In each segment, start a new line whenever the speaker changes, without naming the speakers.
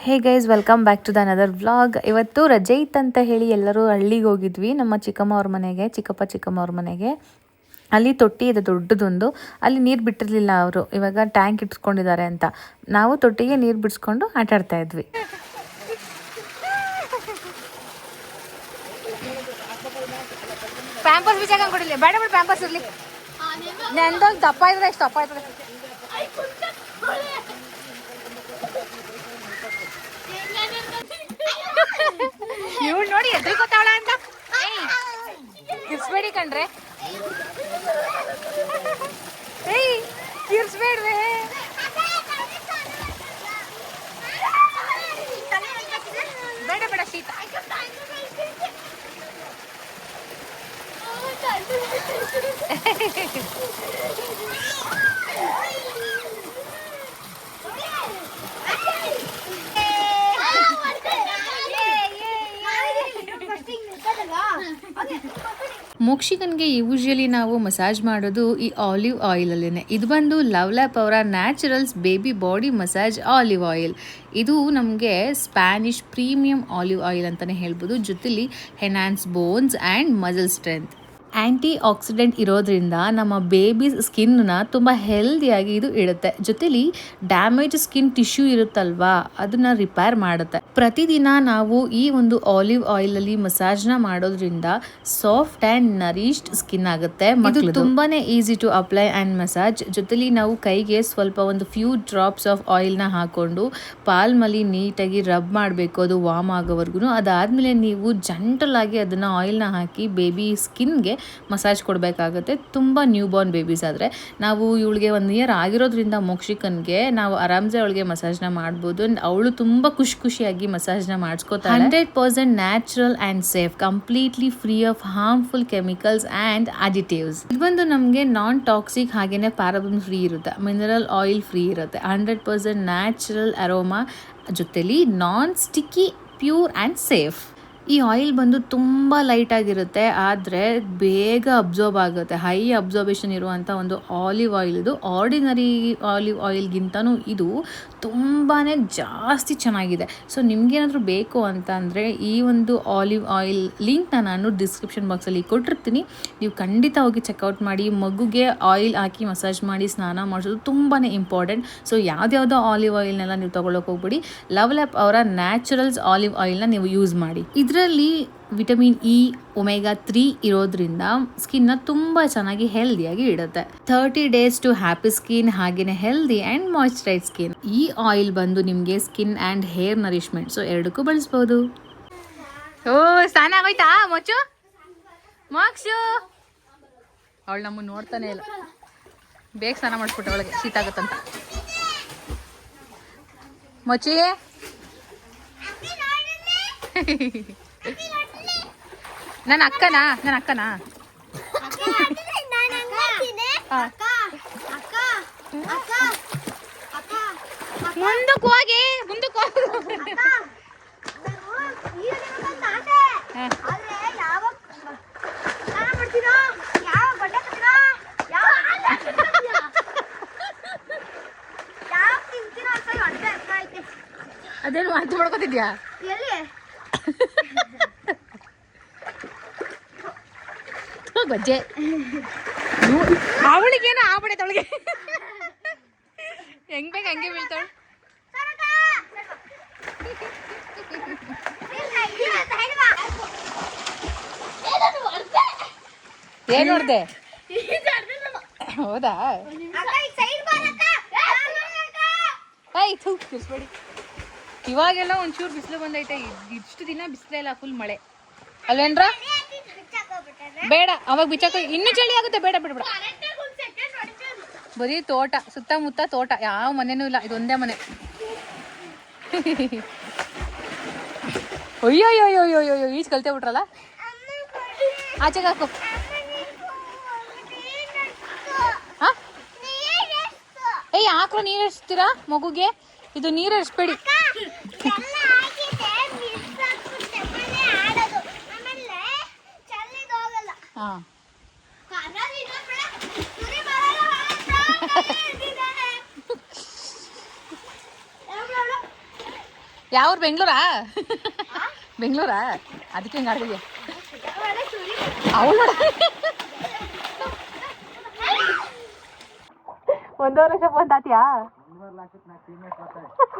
Hey guys, welcome back to the another vlog. ಇವತ್ತು ರಜೆ ಇತ್ತಂತ ಹೇಳಿ ಎಲ್ಲರೂ ಹಳ್ಳಿಗೆ ಹೋಗಿದ್ವಿ, ನಮ್ಮ ಚಿಕ್ಕಮ್ಮ ಅವ್ರ ಮನೆಗೆ, ಚಿಕ್ಕಮ್ಮ ಅವ್ರ ಮನೆಗೆ. ಅಲ್ಲಿ ತೊಟ್ಟಿ ಇದೆ ದೊಡ್ಡದೊಂದು. ಅಲ್ಲಿ ನೀರು ಬಿಟ್ಟಿರಲಿಲ್ಲ ಅವರು, ಇವಾಗ ಟ್ಯಾಂಕ್ ಇಟ್ಸ್ಕೊಂಡಿದ್ದಾರೆ ಅಂತ. ನಾವು ತೊಟ್ಟಿಗೆ ನೀರು ಬಿಡಿಸ್ಕೊಂಡು ಆಟ ಆಡ್ತಾ ಇದ್ವಿ.
ಪ್ಯಾಂಪರ್ಸ್ ಬಿಚ್ಚಾಕ ಕೊಡಿಲ್ಲ, ಬೇಡ ಬೇಡ ಪ್ಯಾಂಪರ್ಸ್ ಇರಲಿ. ನಂದೊಂದು ದಪ್ಪ ಇದ್ರೆ ಎಷ್ಟು ದಪ್ಪ ಇದ್ರೆ ಇವಳು ನೋಡಿ ಎದ್ರಿ ಗೊತ್ತಾವಳ ಅಂತ ಕಿರ್ಸ್ಬೇಡಿ ಕಣ್ರೆ. ಏಯ್ ಕಿರ್ಸ್ಬೇಡ್ವೆ. ಬೇಡ ಬೇಡ ಶೀತ.
ಮೋಕ್ಷಿಕನ್ಗೆ ಯೂಶಲಿ ನಾವು ಮಸಾಜ್ ಮಾಡೋದು ಈ ಆಲಿವ್ ಆಯಿಲಲ್ಲೇ. ಇದು ಬಂದು ಲವ್ ಲ್ಯಾಪ್ ಅವರ naturals baby body massage olive oil. ಇದು ನಮಗೆ ಸ್ಪ್ಯಾನಿಷ್ ಪ್ರೀಮಿಯಂ ಆಲಿವ್ ಆಯಿಲ್ ಅಂತಲೇ ಹೇಳ್ಬೋದು. ಜೊತೆಲಿ enhance bones and muscle strength. Anti accident ಇರೋದ್ರಿಂದ ನಮ್ಮ ಬೇಬೀಸ್ ಸ್ಕಿನ್ನ ತುಂಬ ಹೆಲ್ದಿಯಾಗಿ ಇದು ಇಡುತ್ತೆ. ಜೊತೆಲಿ ಡ್ಯಾಮೇಜ್ ಸ್ಕಿನ್ ಟಿಶ್ಯೂ ಇರುತ್ತಲ್ವಾ, ಅದನ್ನು ರಿಪೇರ್ ಮಾಡುತ್ತೆ. ಪ್ರತಿದಿನ ನಾವು ಈ ಒಂದು ಆಲಿವ್ ಆಯಿಲಲ್ಲಿ ಮಸಾಜ್ನ ಮಾಡೋದ್ರಿಂದ ಸಾಫ್ಟ್ ಆ್ಯಂಡ್ ನರಿಶ್ಡ್ ಸ್ಕಿನ್ ಆಗುತ್ತೆ. ಇದು ತುಂಬಾ easy to apply and massage. ಜೊತೆಲಿ ನಾವು ಕೈಗೆ ಸ್ವಲ್ಪ ಒಂದು ಫ್ಯೂ ಡ್ರಾಪ್ಸ್ ಆಫ್ ಆಯಿಲ್ನ ಹಾಕ್ಕೊಂಡು ಪಾಲ್ಮಲ್ಲಿ ನೀಟಾಗಿ ರಬ್ ಮಾಡಬೇಕು, ಅದು ವಾರ್ಮ್ ಆಗೋವರೆಗೂ. ಅದಾದಮೇಲೆ ನೀವು ಜಂಟಲಾಗಿ ಅದನ್ನು ಆಯಿಲ್ನ ಹಾಕಿ ಬೇಬಿ ಸ್ಕಿನ್ಗೆ ಮಸಾಜ್ ಕೊಡಬೇಕಾಗುತ್ತೆ. ತುಂಬ ನ್ಯೂ ಬಾರ್ನ್ ಬೇಬೀಸ್ ಆದರೆ ನಾವು ಇವಳಿಗೆ 1 ಇಯರ್ ಆಗಿರೋದ್ರಿಂದ ಮೋಕ್ಷಿಕನ್ಗೆ ನಾವು ಆರಾಮ್ಸೆ ಅವಳಿಗೆ ಮಸಾಜ್ನ ಮಾಡ್ಬೋದು. ಆ್ಯಂಡ್ ಅವಳು ತುಂಬ ಖುಷಿಯಾಗಿ ಮಸಾಜ್ನ ಮಾಡಿಸ್ಕೋತಾಳೆ. 100% natural and safe, completely free of harmful chemicals and additives. ಇದು ಬಂದು ನಮಗೆ ನಾನ್ ಟಾಕ್ಸಿಕ್, ಹಾಗೇನೆ ಪ್ಯಾರಾಬನ್ ಫ್ರೀ ಇರುತ್ತೆ, ಮಿನರಲ್ ಆಯಿಲ್ ಫ್ರೀ ಇರುತ್ತೆ, 100% ನ್ಯಾಚುರಲ್ ಅರೋಮಾ, ಜೊತೆಲಿ ನಾನ್ ಸ್ಟಿಕ್ಕಿ, ಪ್ಯೂರ್ ಆ್ಯಂಡ್ ಸೇಫ್. ಈ ಆಯಿಲ್ ಬಂದು ತುಂಬ ಲೈಟಾಗಿರುತ್ತೆ, ಆದರೆ ಬೇಗ ಅಬ್ಸರ್ವ್ ಆಗುತ್ತೆ. ಹೈ ಅಬ್ಸರ್ವೇಷನ್ ಇರುವಂಥ ಒಂದು ಆಲಿವ್ ಆಯಿಲ್ ಇದು. ಆರ್ಡಿನರಿ ಆಲಿವ್ ಆಯಿಲ್ಗಿಂತನೂ ಇದು ತುಂಬಾ ಜಾಸ್ತಿ ಚೆನ್ನಾಗಿದೆ. ಸೊ ನಿಮ್ಗೇನಾದರೂ ಬೇಕು ಅಂತ ಅಂದರೆ ಈ ಒಂದು ಆಲಿವ್ ಆಯಿಲ್ ಲಿಂಕ್ನ ನಾನು ಡಿಸ್ಕ್ರಿಪ್ಷನ್ ಬಾಕ್ಸಲ್ಲಿ ಕೊಟ್ಟಿರ್ತೀನಿ. ನೀವು ಖಂಡಿತ ಹೋಗಿ ಚೆಕ್ಔಟ್ ಮಾಡಿ. ಮಗುಗೆ ಆಯಿಲ್ ಹಾಕಿ ಮಸಾಜ್ ಮಾಡಿ ಸ್ನಾನ ಮಾಡಿಸೋದು ತುಂಬಾ ಇಂಪಾರ್ಟೆಂಟ್. ಸೊ ಯಾವುದ್ಯಾವುದೋ ಆಲಿವ್ ಆಯಿಲ್ನೆಲ್ಲ ನೀವು ತೊಗೊಳಕ್ಕೆ ಹೋಗ್ಬಿಡಿ. ಲವ್ ಲ್ಯಾಪ್ ಅವರ ನ್ಯಾಚುರಲ್ಸ್ ಆಲಿವ್ ಆಯಿಲ್ನ ನೀವು ಯೂಸ್ ಮಾಡಿ. ಇದರಲ್ಲಿ ವಿಟಮಿನ್ ಇ, ಒಮೆಗಾ 3 ಇರೋದ್ರಿಂದ ಸ್ಕಿನ್ನ ತುಂಬ ಚೆನ್ನಾಗಿ ಹೆಲ್ದಿಯಾಗಿ ಇಡುತ್ತೆ. 30 days ಟು ಹ್ಯಾಪಿ ಸ್ಕಿನ್, ಹಾಗೇನೆ ಹೆಲ್ದಿ ಆ್ಯಂಡ್ ಮಾಯ್ಶ್ಚರೈಸ್ ಸ್ಕಿನ್. ಈ ಆಯಿಲ್ ಬಂದು ನಿಮಗೆ skin and hair nourishment, so ಎರಡಕ್ಕೂ ಬಳಸ್ಬೋದು.
ಓ ಸ್ನಾನ ಆಗೋಯ್ತಾ ಮೊಚ್ಚು? ಮೋಕ್ಷು ಅವಳು ನಮ್ಮನ್ನು ನೋಡ್ತಾನೆ ಇಲ್ಲ. ಬೇಗ ಸ್ನಾನ ಮಾಡಿಸ್ಬಿಟ್ಟೆ, ಒಳಗೆ ಶೀತ ಆಗುತ್ತಂತ. ಮೊಚ್ಚಿ ನನ್ನ ಅಕ್ಕನಾ ಮುಂದಕ್ಕೆ ಹೋಗಿ ಅದೇನು ವಾಂತಿ ಮಾಡ್ಕೊತಿದ್ಯಾ? ಬಜ್ಜೆ ಅವಳಿಗೇನೋ ಆಗ್ಬಿಡೈತೆ, ಅವಳಿಗೆ ಹೆಂಗ್ ಬೇಕು ಹಂಗೆ ಬೀಳ್ತಾಳೆ. ಏನ್ ನೋಡ್ದೆ? ಹೌದಾ? ಬಿಸ್ಬೇಡಿ. ಇವಾಗೆಲ್ಲ ಒಂಚೂರು ಬಿಸಿಲು ಬಂದೈತೆ, ಇಷ್ಟು ದಿನ ಬಿಸಿಲೇ ಇಲ್ಲ, ಫುಲ್ ಮಳೆ ಅಲ್ವೇನ್ರ? ಬೇಡ, ಅವಾಗ ಬಿಚ್ಚಾಕ ಇನ್ನೂ ಚಳಿ ಆಗುತ್ತೆ. ಬೇಡ ಬೇಡ ಬೇಡ, ಬರೀ ತೋಟ, ಸುತ್ತಮುತ್ತ ತೋಟ, ಯಾವ ಮನೆನೂ ಇಲ್ಲ, ಇದೊಂದೇ ಮನೆ. ಅಯ್ಯೋಯ್ಯೋಯ್ಯೋಯ್ಯೋ ಈಜ್ ಕಲ್ತೇ ಬಿಟ್ರಲ್ಲ. ಆಚೆಗೆ ಹಾಕು. ಏಯ್ ಹಾಕ್ರು, ನೀರು ಎರಿಸ್ತೀರಾ ಮಗುಗೆ? ಇದು ನೀರು ಎರಿಸ್ಬೇಡಿ. ಹಾಂ ಯಾವ ಬೆಂಗಳೂರಾ? ಬೆಂಗಳೂರಾ? ಅದಕ್ಕೆ ಹಿಂಗೆ ಆಡ್ತಿದ್ಯಾ ಅವಳು? 1.5 ಲಕ್ಷ ಫೋನ್ ತಾತಿಯಾ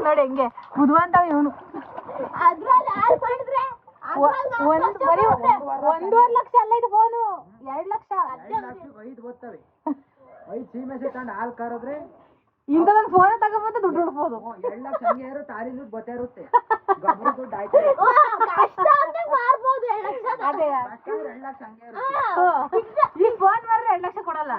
ನೋಡಿ ಹೆಂಗೆ ಬುದ್ಧಿವಂತ ಇವನು. 1.5 ಲಕ್ಷ ಅಲ್ಲ ಇದು ಫೋನು, 2 ಲಕ್ಷ.
5 ಬರ್ತವೆ. 5 ಸೀಮೆ ತಗೊಂಡು ಹಾಲು ಕಾರಿದ್ರೆ
ಇಂಥದೊಂದು ಫೋನ್ ತಗೊಂಡ್ಬಂದು ದುಡ್ಡು ಉಡ್ಬೋದು.
2 ಲಕ್ಷ ಹಂಗೆ ಇರೋ ತಾರಿ ದುಡ್ಡು ಬತ್ತಾ ಇರುತ್ತೆ. ಗೊಬ್ಬರ ದುಡ್ಡು ಆಯ್ತು
ಅದೇ
2 ಲಕ್ಷ ಹಂಗೆ ಇರುತ್ತೆ.
ಈ ಫೋನ್ ಮಾರಿದ್ರೆ 2 ಲಕ್ಷ ಕೊಡಲ್ಲ.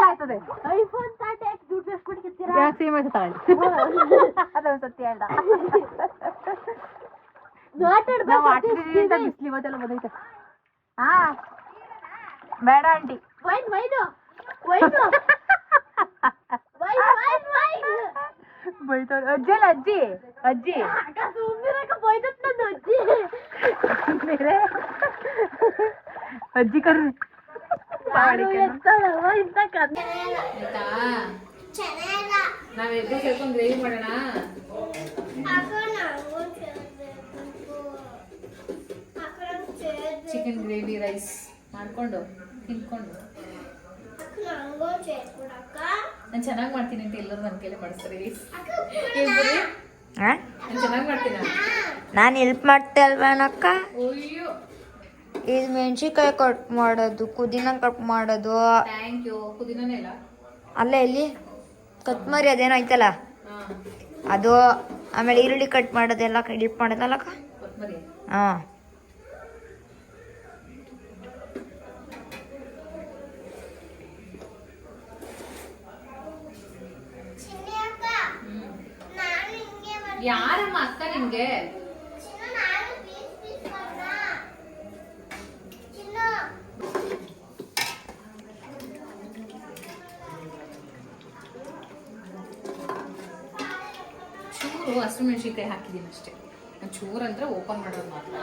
ಆಗ್ತದೆ
ಐಫೋನ್ ತಾಟೆ ದುಡ್ಡು ಎಷ್ಟು ಕೊಡ್ತೀರಾ?
ಯಾಕೆ ಸೀಮೆ ತಗೊಳ್ಳಿ. ಅದೊಂದು ಸತ್ಯ ಹೇಳ್ದ. ನಾವು ಆಟಿದ್ರಿಂದ ಬಿಸ್ಲು ಇವತ್ತೆಲ್ಲ ಬಂದೈತೆ. ಹಾ ಬೇಡ ಆಂಟಿ. ಬೈತಾರೆ ಅಜ್ಜಿ ಅಲ್ಲ ಅಜ್ಜಿ ಅಜ್ಜಿ ಅಜ್ಜಿ ಕರ್ ನಾವೆಲ್ಲರೂ ಸೇರ್ಕೊಂಡು ಗ್ರೇವಿ ಮಾಡೋಣ. ಚಿಕನ್ ಗ್ರೇವಿ ರೈಸ್ ಮಾಡ್ಕೊಂಡು ತಿನ್ಕೊಂಡು ನಾನು ಚೆನ್ನಾಗಿ ಮಾಡ್ತೀನಿ ಅಂತ ಎಲ್ಲರೂ ನನ್ನ ಕೈಲಿ ಮಾಡಿಸ್ತಾರೆ. ನಾನು ಚೆನ್ನಾಗಿ ಮಾಡ್ತೀನಿ.
ನಾನು ಹೆಲ್ಪ್ ಮಾಡ್ತೆ ಅಲ್ವೇನಕ್ಕ?
ಅಯ್ಯೋ
ಇದು ಮೆಣಸಿನ್ಕಾಯಿ ಕಟ್ ಮಾಡೋದು, ಪುದೀನ ಕಟ್ ಮಾಡೋದು,
ಥ್ಯಾಂಕ್ ಯು. ಪುದೀನನೇ ಇಲ್ಲ
ಅಲ್ಲೇ ಇಲ್ಲಿ ಕೊತ್ತಂಬರಿ ಅದೇನೋ ಐತಲ್ಲ ಅದು, ಆಮೇಲೆ ಈರುಳ್ಳಿ ಕಟ್ ಮಾಡೋದೆಲ್ಲ ಎಡಿಟ್ ಮಾಡೋದಲ್ಲಕ್ಕ.
ಕೊತ್ತಂಬರಿ
ಹಾಂ
ಯಾರಮ್ಮ ಅಕ್ಕ ನಿಮ್ಗೆ? ಚೂರು ಹಸಿಮೆಣಸಿನ್ಕಾಯಿ ಹಾಕಿದ್ದೀನಿ ಅಷ್ಟೇ. ಚೂರು ಅಂದ್ರೆ ಓಪನ್ ಮಾಡೋದು ಮಾತ್ರ.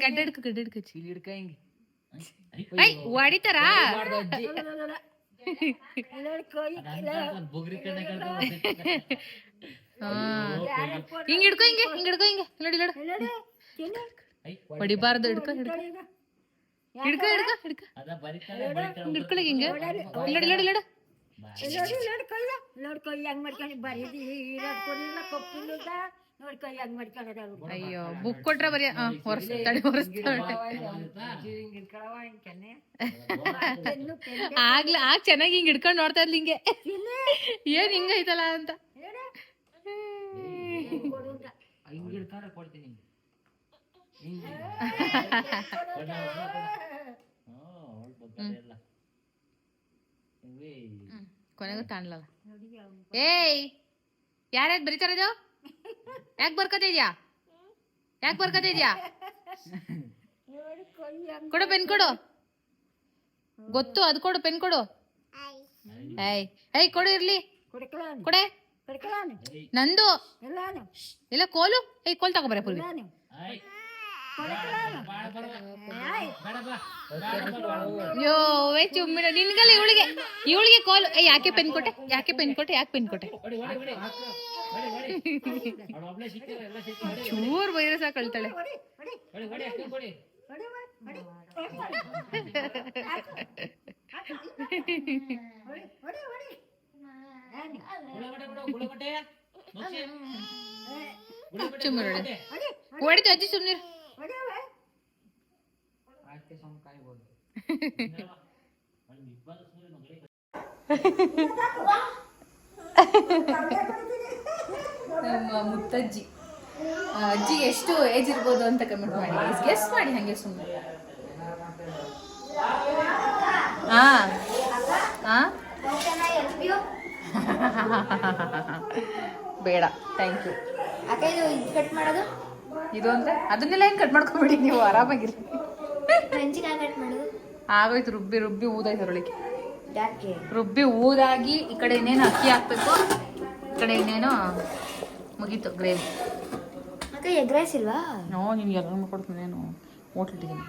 ಗಡ್ಡೆ ಚೀಲಿ ಹಿಡ್ಕ ಹಿಂಗೆ ಹೊಡಿತಾರಾ? ಹಿಂಗ್ ಹಿಡ್ಕೊ ಹಿಂಗೆ ಹಿಂಗ್ ಹಿಡ್ಕೊ ಹಿಂಗೆ ನೋಡಿ ನೋಡಿ ಹೊಡಿಬಾರ್ದು. ಹಿಡ್ಕೊ ಹಿಡ್ಕೊ ಹಿಡ್ಕೊ ಹಿಡ್ಕೊ ಹಿಡ್ಕೊ ಹಿಡ್ಕೊಳ ಹಿಂಗೆ ನೋಡಿ ನೋಡಿ ನೋಡಿ. ಅಯ್ಯೋ ಬುಕ್ ಕೊಟ್ರೆ ಬರೀ ಹೊರಸ್ತಾಳೆ ಆಗ್ಲ ಆಗ ಚೆನ್ನಾಗಿ ಹಿಂಗ್ ಹಿಡ್ಕೊಂಡು ನೋಡ್ತಾ ಇದ್ಲಿ ಹಿಂಗೆ ಏನ್ ಹಿಂಗ ಐತಲ್ಲ ಅಂತ. ಕೊನೆಗೂ ತಾಣ್ಲಲ್ಲ. ಏಯ್ ಯಾರ್ಯಾಕ್ ಬರೀತಾರದು? ಯಾಕೆ ಬರ್ಕತಿದ್ಯಾ? ಯಾಕೆ ಬರ್ಕತಿದ್ಯಾ? ಕೊಡು ಪೆನ್ ಕೊಡು. ಗೊತ್ತು ಅದು ಕೊಡು, ಪೆನ್ ಕೊಡು. ಏಯ್ ಏಯ್ ಕೊಡು ಇರ್ಲಿ ಕೊಡೆ. ನಂದು ಇಲ್ಲ ಕೋಲು. ಏಯ್ ಕೋಲ್ ತಗೋಬರ ಪುಲ್ವಿ. ಯೋ ವೇ ಚುಮ್ಮಿಡ ನಿನ್ಗಲ್ಲ ಇವಳಿಗೆ ಕೋಲು. ಯಾಕೆ ಪೆನ್ ಕೊಟ್ಟೆ? ಯಾಕೆ ಪೆನ್ ಕೊಟ್ಟೆ? ಯಾಕೆ ಪೆನ್ ಕೊಟ್ಟೆ? ಚೂರ್ ಬೈರೆ ಸಾಕು ಕಳ್ತಾಳೆ. ಚುಮ್ಮಿ ಹೊಡಿತು ಅಜ್ಜಿ ಸುಮ್ನಿರು. ನಮ್ಮ ಮುತ್ತಜ್ಜಿ ಅಜ್ಜಿಗೆ ಎಷ್ಟು ಏಜ್ ಇರ್ಬೋದು ಅಂತ ಕಮೆಂಟ್ ಮಾಡಿ, ಗೆಸ್ ಮಾಡಿ ಹಂಗೆ ಸುಮ್ಮನೆ. ಬೇಡ ಥ್ಯಾಂಕ್ ಯು.
ಕಟ್ ಮಾಡೋದು
ಇದು ಅಂದ್ರೆ ಅದನ್ನೆಲ್ಲ ಏನು ಕಟ್ ಮಾಡ್ಕೊಂಬಿಡಿ ನೀವು, ಆರಾಮಾಗಿರಿ.
ಮೆಣಸಿನ್ಕಾಯಿ ಕಟ್ ಮಾಡೋದು
ಆಗೋಯ್ತು. ರುಬ್ಬಿ ರುಬ್ಬಿ ಊದಾಯ್ತು ಅದರೊಳಗೆ.
ಯಾಕೆ
ರುಬ್ಬಿ ಊದಾಗಿ ಈ ಕಡೆ ಇನ್ನೇನು ಅಕ್ಕಿ ಹಾಕ್ಬೇಕು, ಈ ಕಡೆ ಇನ್ನೇನು ಮುಗೀತು ಗ್ರೇವಿ.
ಅಕ್ಕ ಎಗ್ ರೈಸ್ ಇಲ್ವಾ?
ನೋ ನಿನ್ಗೆ ಎಲ್ಲ ಮಾಡ್ಕೊಡ್ತೀನಿ, ನಾನು ಹೋಟ್ಲಿಟ್ಟಿದ್ದೀನಿ.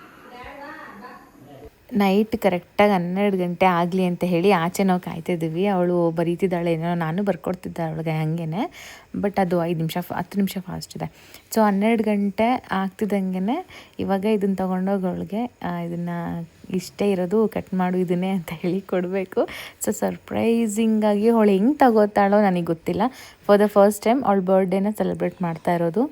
ನೈಟ್ ಕರೆಕ್ಟಾಗಿ 12 ಗಂಟೆ ಆಗಲಿ ಅಂತ ಹೇಳಿ ಆಚೆ ನಾವು ಕಾಯ್ತಿದ್ದೀವಿ. ಅವಳು ಬರೀತಿದ್ದಾಳೆ ಏನೋ, ನಾನು ಬರ್ಕೊಡ್ತಿದ್ದೆ ಅವಳಿಗೆ ಹಾಗೇ. ಬಟ್ ಅದು 10 ನಿಮಿಷ ಫಾಸ್ಟ್ ಇದೆ. ಸೊ 12 ಗಂಟೆ ಆಗ್ತಿದ್ದಂಗೆ ಇವಾಗ ಇದನ್ನು ತೊಗೊಂಡೋಗಿ ಅವಳಿಗೆ ಇದನ್ನು ಇಷ್ಟೇ ಇರೋದು, ಕಟ್ ಮಾಡು ಇದನ್ನೇ ಅಂತ ಹೇಳಿ ಕೊಡಬೇಕು. ಸೊ ಸರ್ಪ್ರೈಸಿಂಗಾಗಿ ಅವಳು ಹೆಂಗೆ ತಗೋತಾಳೋ ನನಗೆ ಗೊತ್ತಿಲ್ಲ. ಫಾರ್ ದ ಫಸ್ಟ್ ಟೈಮ್ ಅವಳ ಬರ್ಡೇನ ಸೆಲೆಬ್ರೇಟ್ ಮಾಡ್ತಾ ಇರೋದು.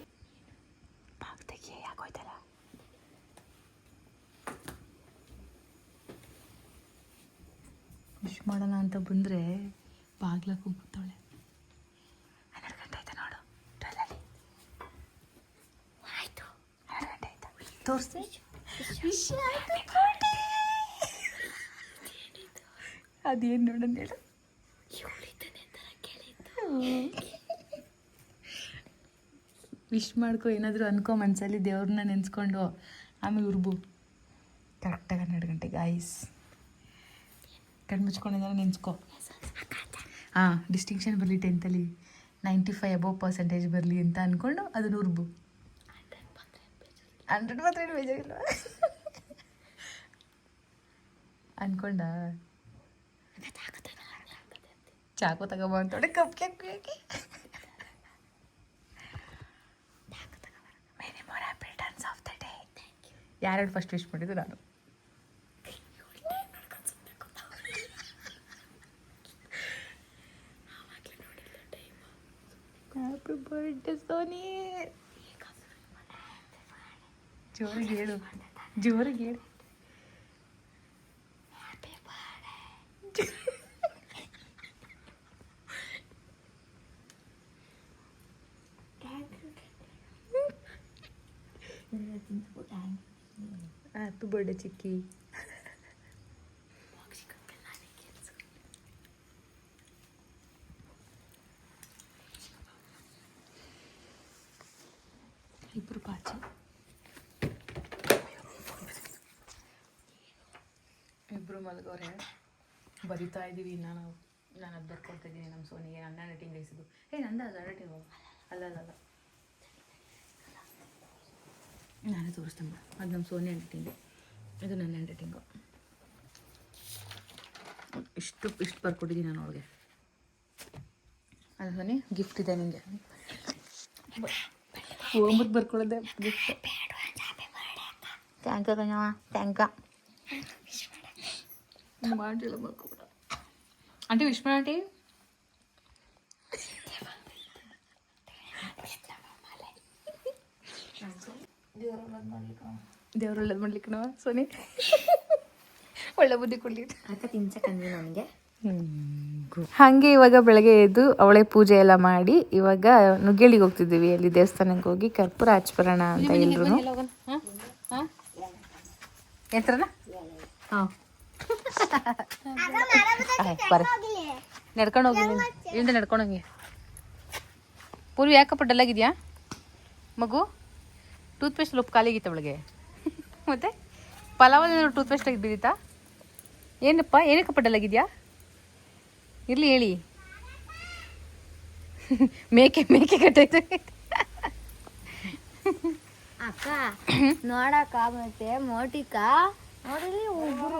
ವಿಶ್ ಮಾಡೋಣ ಅಂತ ಬಂದರೆ ಬಾಗ್ಲಕ್ಕೆ ಹೋಗ್ತಾಳೆ. 12 ಗಂಟೆ ಆಯ್ತಾ ನೋಡು, ಟ್ರೈಲಲ್ಲಿ ಆಯಿತು. 12 ಗಂಟೆ ಆಯ್ತಾ ತೋರಿಸಿ. ಅದೇನು ನೋಡೋಣ ಹೇಳು. ವಿಶ್ ಮಾಡ್ಕೊ, ಏನಾದರೂ ಅನ್ಕೊ ಮನಸ್ಸಲ್ಲಿ, ದೇವ್ರನ್ನ ನೆನೆಸ್ಕೊಂಡು ಆಮೇಲೆ ಉರ್ಬು. ಕರೆಕ್ಟಾಗಿ 12 ಗಂಟೆಗೆ ಐಸ್ ಕಣ್ಣು ಮುಚ್ಕೊಂಡಿದ್ದಾನೆ ನೆನೆಸ್ಕೊ. ಹಾಂ, ಡಿಸ್ಟಿಂಕ್ಷನ್ ಬರಲಿ 10th 95 ಅಬೋವ್% ಬರಲಿ ಅಂತ ಅಂದ್ಕೊಂಡು ಅದನ್ನು ಉರ್ಬು. 100 ಮಾತ್ರ ಬೇಜಾರಿಲ್ಲ ಅಂದ್ಕೊಂಡ. ಚಾಕು ತಗೊಬ ಅಂತೋಡೆ cup cake many more happy returns of the day. ಯಾರು ಫಸ್ಟ್ ವಿಶ್ ಮಾಡಿದ್ದು? ನಾನು. Happy birthday Soni. ಜೋರಿಗೆ ಹೇಳು, ಜೋರಿಗೆ ಹೇಳು. ಹ್ಯಾಪಿ ಬರ್ಡೇ ಚಿಕ್ಕಿ. ಇಬ್ಬರು ಪಾಚಿ, ಇಬ್ಬರು ಮಲಗೋರೆ. ಬರಿತಾ ಇದ್ದೀವಿ ಇನ್ನು ನಾವು. ನಾನು ಅದು ಬರ್ಕೊಳ್ತಾ ಇದ್ದೀನಿ ನಮ್ಮ ಸೋನಿಗೆ. ನನ್ನ ಹ್ಯಾಂಡ್ ರೈಸಿದ್ದು. ನಂದ ಅದು ಹ್ಯಾಂಡ್ ರೈಟಿಂಗು ಅಲ್ಲ ನಾನೇ ತೋರಿಸ್ತೇನೆ. ಅದು ನಮ್ಮ ಸೋನಿ ಹ್ಯಾಂಡ್ ರೈಟಿಂಗು, ಇದು ನನ್ನ ಹ್ಯಾಂಡ್ ರೈಟಿಂಗು. ಇಷ್ಟು ಬರ್ಕೊಟ್ಟಿದ್ದೀನಿ ನಾನು ಅವಳಿಗೆ. ಅಲ್ಲ ಸೋನಿ, ಗಿಫ್ಟ್ ಇದೆ ನಿಮಗೆ. ಹೋಮ್ವರ್ಕ್ ಬರ್ಕೊಳ್ಳೋದೆ ಗಿಫ್ಟ್. ಥ್ಯಾಂಕ್ ಯು ಕಣವ, ಥ್ಯಾಂಕ್ ಯು. ಮಾಡಿಲ್ಲ ಬರ್ಕೊಬಿಡ ಆಂಟಿ. ವಿಶ್ ಮಾಡಿ ಆಂಟಿ. ದೇವ್ರ ಒಳ್ಳೇದು ಮಾಡ್ಲಿಕ್ಕೆ ನಾವು ಸೋನಿ ಒಳ್ಳೆ ಬುದ್ಧಿ ಕೊಡ್ಲಿ ನನಗೆ. ಹಾಗೆ ಇವಾಗ ಬೆಳಗ್ಗೆ ಎದ್ದು ಅವಳೆ ಪೂಜೆ ಎಲ್ಲ ಮಾಡಿ ಇವಾಗ ನುಗ್ಗೇಳಿಗೆ ಹೋಗ್ತಿದ್ದೀವಿ. ಅಲ್ಲಿ ದೇವಸ್ಥಾನಕ್ಕೆ ಹೋಗಿ ಕರ್ಪೂರ ಹಚ್ಬರೋಣ ಅಂತ ಎಲ್ರು. ಎಂತ್ರನ? ಹಾಂ, ನಡ್ಕೊಂಡು ಹೋಗಿ, ಇಲ್ಲಿಂದ ನಡ್ಕೊಂಡು ಹೋಗಿ. ಪೂರ್ವಿ ಯಾಕಪ್ಪ ಡಲ್ಲಾಗಿದ್ಯಾ ಮಗು? ಟೂತ್ಪೇಸ್ಟ್ ಉಪ್ಪು ಖಾಲಿಗಿತ್ತ ಅವಳಿಗೆ. ಮತ್ತೆ ಪಲಾವಲ್ಲಿ ಟೂತ್ಪೇಸ್ಟ್ ಆಗಿ ಬಿದ್ದಿತ್ತಾ? ಏನಪ್ಪ, ಏನಕ್ಕಪ್ಪ ಡಲ್ಲಾಗಿದ್ಯಾ? ಇರ್ಲಿ ಹೇಳಿ. ಮೇಕೆ ಕಟ್ಟೈತೆ
ಅಕ್ಕ. ನೋಡಕ್ಕ ಮತ್ತೆ ಮೋಟಿಕ ನೋಡಿಲಿ ಒಬ್ರು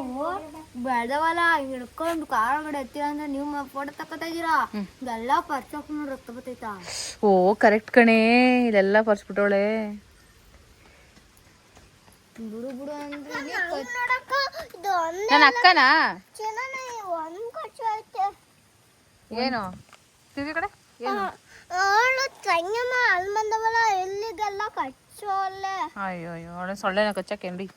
ಬೆಳೆದವಲ್ಲ ಹಿಡ್ಕೊಂಡು ಕಾರೊಳಗಡೆ ಎತ್ತೀರ ಅಂದ್ರೆ ನೀವು ಫೋಟೋ ತಕೋತಾ ಇದೀರಾ. ಇದೆಲ್ಲ ಪರ್ಚೋಕ್ ರಕ್ತ ಬರ್ತೈತಾ?
ಓ ಕರೆಕ್ಟ್ ಕಣೆ, ಇದೆಲ್ಲ ಪರ್ಸ್ಬಿಟ್ಟವಳೆ.
ಬಿಡು ಅಂದ್ರೆ
ನನ್ನ ಅಕ್ಕನಾ? ಏನು ತಿರ್ಗಿ ಕಡೆ ಏನು?
ಅಲ್ಲಿ ಬಂದವಲ್ಲ ಎಲ್ಲಿಗೆಲ್ಲ ಕಚ್ಚೋಲ್ಲೆ.
ಅಯ್ಯೋ ಅವಳೆ ಸೊಳ್ಳೆನ ಕಚ್ಚಕ್ಕೇನ್ರಿ.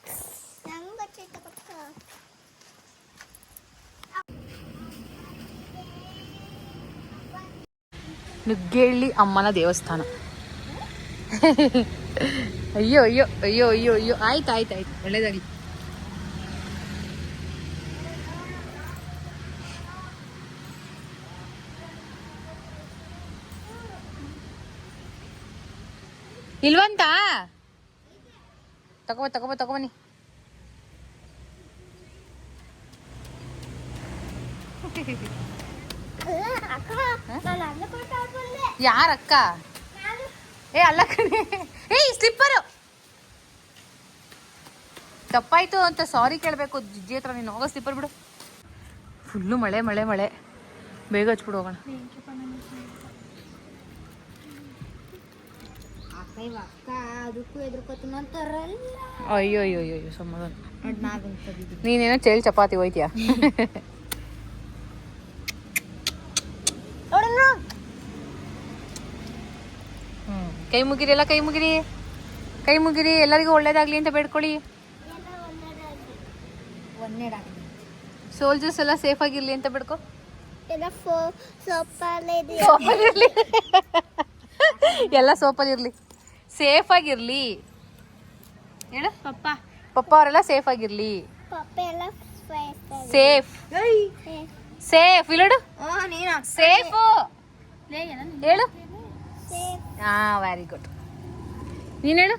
ನುಗ್ಗೇಳಿ ಅಮ್ಮನ ದೇವಸ್ಥಾನ. ಅಯ್ಯೋ ಅಯ್ಯೋ ಅಯ್ಯೋ ಅಯ್ಯೋ ಅಯ್ಯೋ. ಆಯ್ತು ಒಳ್ಳೇದಾಗಲಿ. ಇಲ್ವಂತ ತಗೊಬನ್ನಿ. ಯಾರಕ್ಕ? ಅಲ್ಲ ಕಣೆ, ಸ್ಲಿಪ್ಪರು.
ತಪ್ಪಾಯ್ತು ಅಂತ ಸಾರಿ ಕೇಳಬೇಕು ಜಿಜ್ಜಿ ಹತ್ರ. ನೀನು ಹೋಗೋ ಸ್ಲಿಪ್ಪರ್ ಬಿಡು. ಫುಲ್ಲು ಮಳೆ ಮಳೆ ಮಳೆ. ಬೇಗ ಹಚ್ಬಿಡು ಹೋಗೋಣ.
ಅಕ್ಕ ಇವ ಅಕ್ಕ ಅದಕ್ಕೂ ಎದ್ರಕೋತೀನಂತಾರಲ್ಲ.
ಅಯ್ಯೋ ಅಯ್ಯೋ ಅಯ್ಯೋ ಸಮಾಧಾನ.
ಅದ್ ನಾಗಂತದಿದ್ದು.
ನೀನೇನೋ ಚೇಳು ಚಪಾತಿ ಹೋಯ್ತೀಯ. ಕೈ ಮುಗಿರಿ ಎಲ್ಲ, ಕೈ ಮುಗಿರಿ, ಕೈ ಮುಗಿರಿ. ಎಲ್ಲರಿಗೂ ಒಳ್ಳೇದಾಗ್ಲಿ ಅಂತ ಬೇಡ್ಕೊಳ್ಳಿ. ಸೋಲ್ಜರ್ಸ್ ಎಲ್ಲ ಸೇಫ್ ಆಗಿರ್ಲಿ ಅಂತ ಬೇಡ್ಕೊ. ಸೋಪಲ್ಲಿರ್ಲಿ, ಎಲ್ಲ ಸೋಪಲ್ಲಿರ್ಲಿ, ಸೇಫ್ ಆಗಿರ್ಲಿ ಹೇಳು. ಪಪ್ಪ ಅವರೆಲ್ಲ ಸೇಫ್ ಆಗಿರ್ಲಿ. ಸೇಫ್ ಸೇಫ್ ಇಲ್ಲಡು, ಸೇಫು ಹೇಳು. ಹಾ ವೆರಿ ಗುಡ್. ನೀನು ಹೇಳು.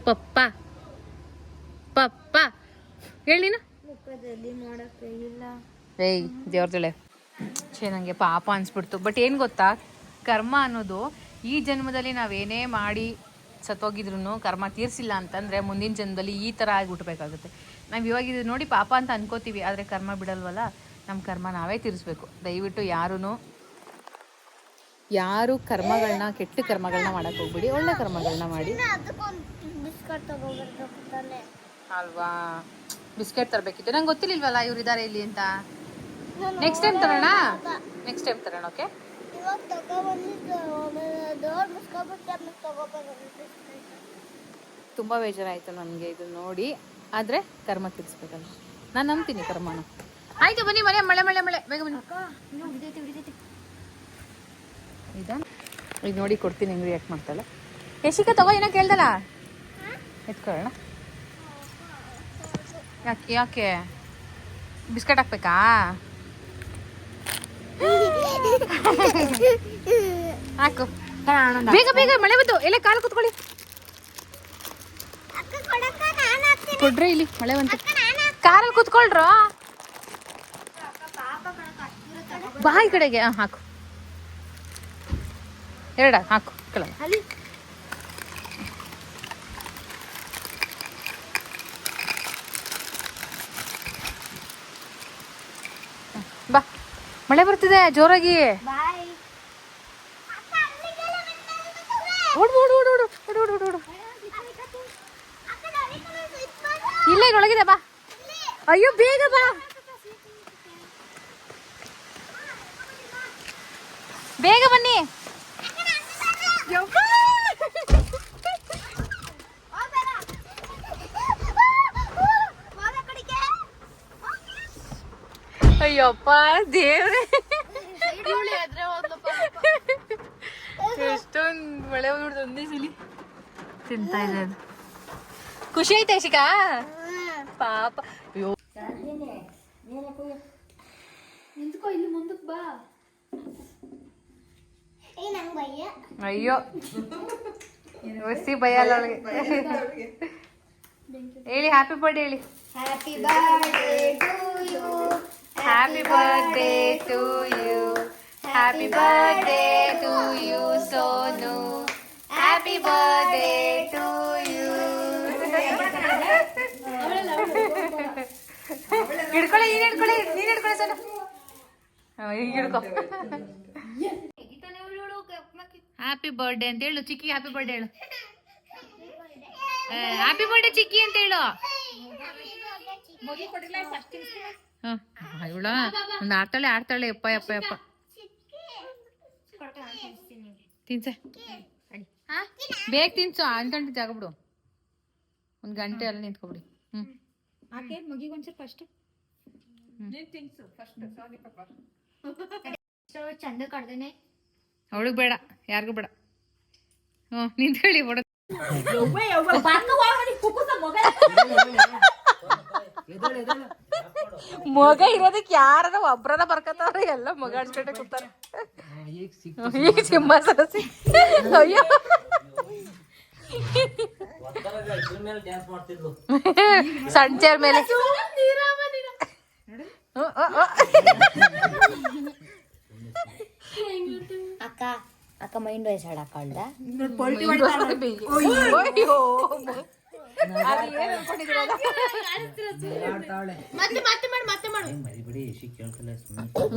ಪಪ್ಪ ಪಪ್ಪ ಹೇಳಿ ನೀನು. ಏಯ್ ದೇವ್ರದಳೆ ಛೇ, ನನಗೆ ಪಾಪ ಅನ್ಸ್ಬಿಡ್ತು. ಬಟ್ ಏನು ಗೊತ್ತಾ, ಕರ್ಮ ಅನ್ನೋದು ಈ ಜನ್ಮದಲ್ಲಿ ನಾವೇನೇ ಮಾಡಿ ಸತ್ತೋಗಿದ್ರು ಕರ್ಮ ತೀರಿಸಿಲ್ಲ ಅಂತಂದರೆ ಮುಂದಿನ ಜನ್ಮದಲ್ಲಿ ಈ ಥರ ಆಗಿ ಹುಟ್ಟಬೇಕಾಗುತ್ತೆ. ನಾವು ಇವಾಗ ಇದು ನೋಡಿ ಪಾಪ ಅಂತ ಅನ್ಕೋತೀವಿ, ಆದರೆ ಕರ್ಮ ಬಿಡಲ್ವಲ್ಲ. ನಮ್ಮ ಕರ್ಮ ನಾವೇ ತೀರಿಸ್ಬೇಕು. ದಯವಿಟ್ಟು ಯಾರು ಕರ್ಮಗಳನ್ನ, ಕೆಟ್ಟ ಕರ್ಮಗಳನ್ನ ಮಾಡಕ್ಕೆ ಹೋಗ್ಬಿಡಿ, ಒಳ್ಳೆ ಕರ್ಮಗಳನ್ನ ಮಾಡಿ ಅಲ್ವಾ. ಬಿಸ್ಕೆಟ್ ತರಬೇಕಿತ್ತು, ನಂಗೆ ಗೊತ್ತಿರ್ಲಿಲ್ವಲ್ಲ ಇವ್ರು ಇದ್ದಾರೆ ಇಲ್ಲಿ ಅಂತ. ನೆಕ್ಸ್ಟ್ ಟೈಮ್ ತರೋಣ, ನೆಕ್ಸ್ಟ್ ಟೈಮ್ ತರೋಣ. ಓಕೆ, ತುಂಬ ಬೇಜಾರಾಯಿತು ನನಗೆ ಇದು ನೋಡಿ. ಆದರೆ ಕರ್ಮ ತೀರಿಸ್ಬೇಕಲ್ಲ, ನಾನು ನಂಬ್ತೀನಿ ಕರ್ಮನ. ಆಯಿತು ಬನ್ನಿ, ಮನೆ ಮಳೆ ಮಳೆ ಮಳೆ, ಬೇಗ ಬನ್ನಿ. ಇದು ನೋಡಿ ಕೊಡ್ತೀನಿ, ಹೆಂಗೆ ರಿಯಾಕ್ಟ್ ಮಾಡ್ತಾಳೆ. ಯಶಿಕಾ ತಗೋ, ಏನೋ ಕೇಳ್ದಲ್ಲ, ಎತ್ಕೊಳ್ಳೋಣ. ಯಾಕೆ ಯಾಕೆ ಬಿಸ್ಕೆಟ್ ಹಾಕ್ಬೇಕಾ? ಹಾಕು ಬೇಗ ಬೇಗ, ಮಳೆ ಬಂತು. ಎಲ್ಲ ಕಾಲು ಕೂತ್ಕೊಳ್ಳಿ. ಕೊಡ್ರಿ ಇಲ್ಲಿ, ಮಳೆ ಬಂತು. ಕಾರಲ್ಲಿ ಕೂತ್ಕೊಳ್ರು. ಬಾ ಈ ಕಡೆಗೆ. ಹಾಕು, ಎರಡ ಹಾಕು ಕೆಳಗೆ. ಬಾ, ಮಳೆ ಬರ್ತಿದೆ ಜೋರಾಗಿ. ಓಡು ಓಡು ಓಡು ಓಡು ಓಡು ಓಡು ಓಡು. ಇಲ್ಲ ಈಗ ಒಳಗಿದೆ, ಬಾ. ಅಯ್ಯೋ ಬೇಗ ಬಾ, ಬೇಗ ಬನ್ನಿ. ಅಯ್ಯಪ್ಪ ದೇವ್ರೆ, ಎಷ್ಟೊಂದು ಮಳೆ ನೋಡ್ದು ಒಂದೇ ಸಲಿ ತಿಂತಾ ಇದೆ ಅದು. ಖುಷಿ ಆಯ್ತಾ ಶಿಕಾ? ಪಾಪ. ಅಯ್ಯೋ
ನಿಂತ್ಕೋ, ಇಲ್ಲಿ ಮುಂದಕ್ಕೆ ಬಾ.
ಅಯ್ಯೋ ವಸಿ ಭಯ ಅಲ್ಲ ಅವಳಿಗೆ. ಹೇಳಿ ಹ್ಯಾಪಿ ಬರ್ಡೇ ಹೇಳಿ.
Happy birthday to you,
happy birthday to you, happy birthday to you Sonu, happy birthday to you. ಹಿಡ್ಕೊಳ್ಳಿ, ನೀನು ಹಿಡ್ಕೊಳ್ಳಿ, ನೀನು ಹಿಡ್ಕೊಳ್ಳಿ ಸೋನು. ಈಗ ಹಿಡ್ಕೊ. ಹ್ಯಾಪಿ ಬರ್ಡೇ ಅಂತ ಹೇಳು ಚಿಕ್ಕಿ. ಹ್ಯಾಪಿ ಬರ್ಡೇ ಹೇಳು. ಹ್ಯಾಪಿ ಬರ್ಡೇ ಚಿಕ್ಕಿ ಅಂತ ಹೇಳು. ಇವಳ ಒಂದು ಆಡ್ತಾಳೆ ಯಪ್ಪ ಯಪ್ಪ ಯಪ್ಪ. ತಿನ್ಸೆ, ಬೇಗ ತಿನ್ಸು. 8 ಗಂಟೆ ಜಾಗ ಬಿಡು, 1 ಗಂಟೆ ಅಲ್ಲಿ ನಿಂತ್ಕೊಬಿಡಿ.
ಚಂದ ಕಡ್ದೇನೆ.
ಅವಳಿಗೆ ಬೇಡ, ಯಾರಿಗೂ ಬೇಡ. ನಿಂತ್ಕೊಳ್ಳಿ ಬಿಡ. ಮಗ ಇರೋದಕ್ಕೆ ಯಾರ ಒಬ್ರದ ಬರ್ಕತ್ತಾರ, ಎಲ್ಲ ಮಗ ಅಡ್ಸ್ಕೊಂಡೆ ಕೂತಾರ. ಈಗ ಸಿಂಹಾಸನ ಅಯ್ಯೋ ಸಣ್ಣ ಚೇರ್ ಮೇಲೆ.
ಅಕ್ಕ ಅಕ್ಕ ಮೈಂಡ್ ವಯಸ್ಸು ಹಾಕೊಂಡ
ಆಡ್ತಾವಳೆ.
ಮತ್ತೆ ಮತ್ತೆ ಮಾಡು ಮತ್ತೆ ಮಾಡು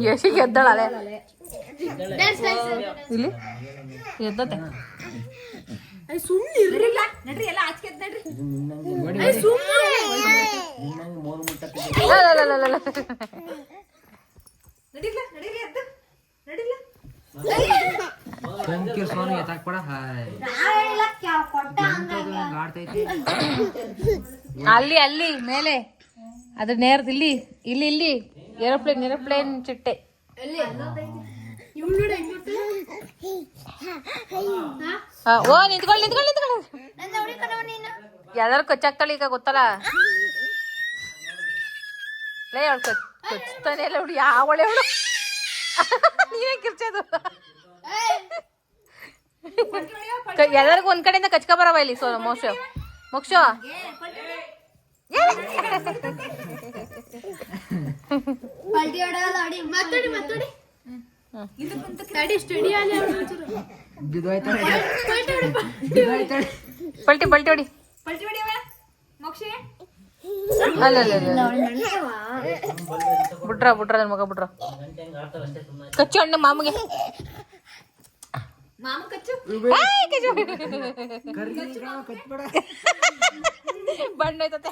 ಯಶಿಗೆ ಎದ್ದಾಳೆ ಇಲ್ಲಿ ಎದ್ದತೆ
ಸಂಕೀರ್ ಸೋನು ಎತ್ತಾಕ್ಬೇಡ. ಹಾಯ್ ಆಡ್ತೈತಿ.
ಅಲ್ಲಿ ಅಲ್ಲಿ ಮೇಲೆ ಅದ್ರ ನೇರದ ಇಲ್ಲಿ ಇಲ್ಲಿ ಇಲ್ಲಿ ಏರೋಪ್ಲೇನ್ ಚಿಟ್ಟೆ ಓ ನಿಂತ್ಕೊಳ್ಳಿ ಯಾವ್ದಾರು ಕಚ್ಚಾಕ್ತಾಳೆ ಈಗ ಗೊತ್ತಲ್ಲ ಲೇ ಅವಳು ಕಚ್ತಾನೆ ಇಲ್ಲ ಹುಡು ಯಾವಳೆ ಅವಳು ನೀವೇ ಕಿರ್ಚೋದು ಎಲ್ಲರಿಗೂ ಒಂದ್ ಕಡೆಯಿಂದ ಕಚ್ಕ ಬರವ ಇಲ್ಲಿ ಸೋ ಮೋಕ್ಷ
ಪಲ್ಟಿ ಹೊಡೆಯಲ್ಲ ಅಡಿ ಮಾತಾಡಿ ಮಾತಾಡಿ ತಡಿ ಸ್ಟಡಿ ಅಲ್ಲಿ
ಬಿದ್ದೋಯ್ತಾಳೆ.
ಪಲ್ಟಿ ಹೊಡಿ ಅಲ್ಲ ಬಿಡ್ರ ನನ್ ಮಗ ಬಿಡ್ರ ಕಚ್ಚು ಅಣ್ಣ ಮಾಮಗೆ ಬಣ್ಣ ಐತತೆ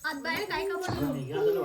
ಅದ್ ಬೇಳೆ ಕಾಯ್ಕೊಬೋದು